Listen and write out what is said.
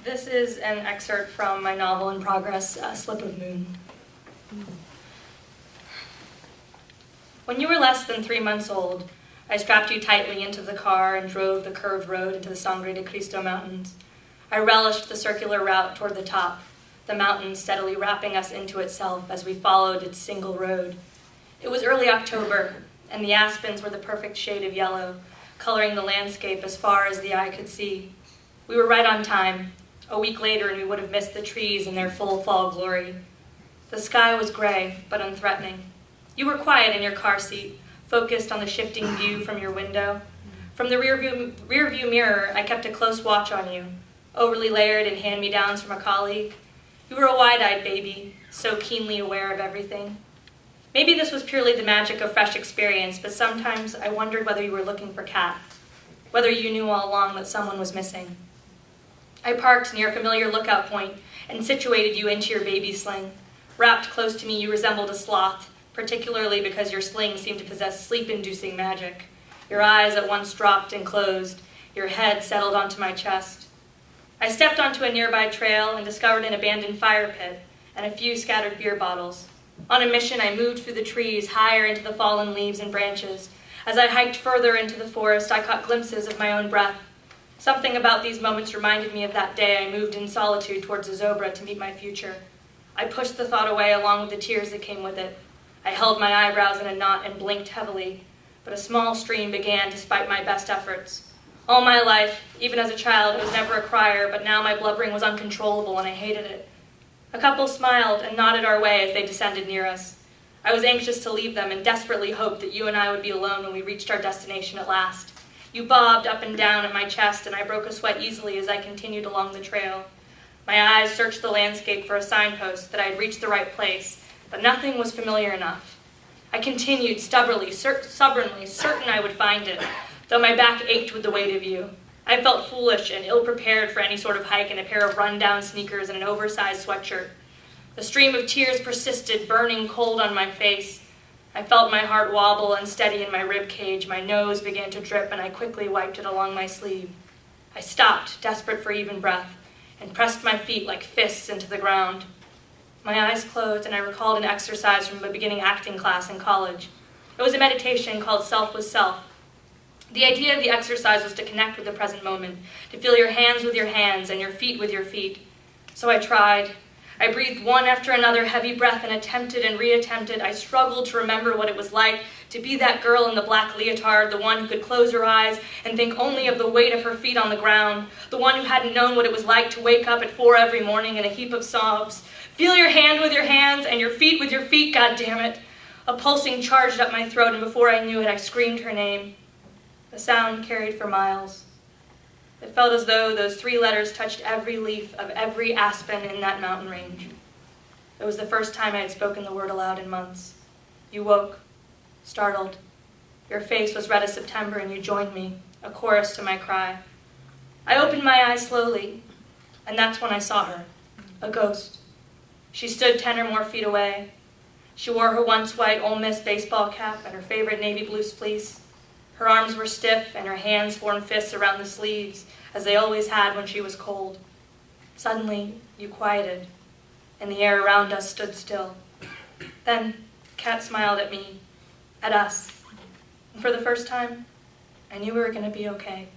This is an excerpt from my novel in progress, Slip of Moon. When you were less than 3 months old, I strapped you tightly into the car and drove the curved road into the Sangre de Cristo Mountains. I relished the circular route toward the top, the mountain steadily wrapping us into itself as we followed its single road. It was early October, and the aspens were the perfect shade of yellow, coloring the landscape as far as the eye could see. We were right on time. A week later, and we would have missed the trees in their full fall glory. The sky was gray, but unthreatening. You were quiet in your car seat, focused on the shifting view from your window. From the rearview mirror, I kept a close watch on you, overly layered in hand-me-downs from a colleague. You were a wide-eyed baby, so keenly aware of everything. Maybe this was purely the magic of fresh experience, but sometimes I wondered whether you were looking for Kat, whether you knew all along that someone was missing. I parked near a familiar lookout point and situated you into your baby sling. Wrapped close to me, you resembled a sloth, particularly because your sling seemed to possess sleep-inducing magic. Your eyes at once dropped and closed. Your head settled onto my chest. I stepped onto a nearby trail and discovered an abandoned fire pit and a few scattered beer bottles. On a mission, I moved through the trees, higher into the fallen leaves and branches. As I hiked further into the forest, I caught glimpses of my own breath. Something about these moments reminded me of that day I moved in solitude towards the Zobra to meet my future. I pushed the thought away along with the tears that came with it. I held my eyebrows in a knot and blinked heavily, but a small stream began despite my best efforts. All my life, even as a child, I was never a crier, but now my blubbering was uncontrollable and I hated it. A couple smiled and nodded our way as they descended near us. I was anxious to leave them and desperately hoped that you and I would be alone when we reached our destination at last. You bobbed up and down at my chest, and I broke a sweat easily as I continued along the trail. My eyes searched the landscape for a signpost that I had reached the right place, but nothing was familiar enough. I continued stubbornly, certain I would find it, though my back ached with the weight of you. I felt foolish and ill-prepared for any sort of hike in a pair of run-down sneakers and an oversized sweatshirt. The stream of tears persisted, burning cold on my face. I felt my heart wobble unsteady in my rib cage. My nose began to drip, and I quickly wiped it along my sleeve. I stopped, desperate for even breath, and pressed my feet like fists into the ground. My eyes closed, and I recalled an exercise from a beginning acting class in college. It was a meditation called Self with Self. The idea of the exercise was to connect with the present moment, to feel your hands with your hands and your feet with your feet. So I tried. I breathed one after another heavy breath and attempted and reattempted. I struggled to remember what it was like to be that girl in the black leotard, the one who could close her eyes and think only of the weight of her feet on the ground, the one who hadn't known what it was like to wake up at 4 every morning in a heap of sobs. Feel your hand with your hands and your feet with your feet, goddammit. A pulsing charged up my throat, and before I knew it, I screamed her name. The sound carried for miles. It felt as though those 3 letters touched every leaf of every aspen in that mountain range. It was the first time I had spoken the word aloud in months. You woke, startled. Your face was red as September, and you joined me, a chorus to my cry. I opened my eyes slowly, and that's when I saw her, a ghost. She stood 10 or more feet away. She wore her once white Ole Miss baseball cap and her favorite navy blue fleece. Her arms were stiff, and her hands formed fists around the sleeves, as they always had when she was cold. Suddenly, you quieted, and the air around us stood still. Then, Kat smiled at me, at us, and for the first time, I knew we were going to be okay.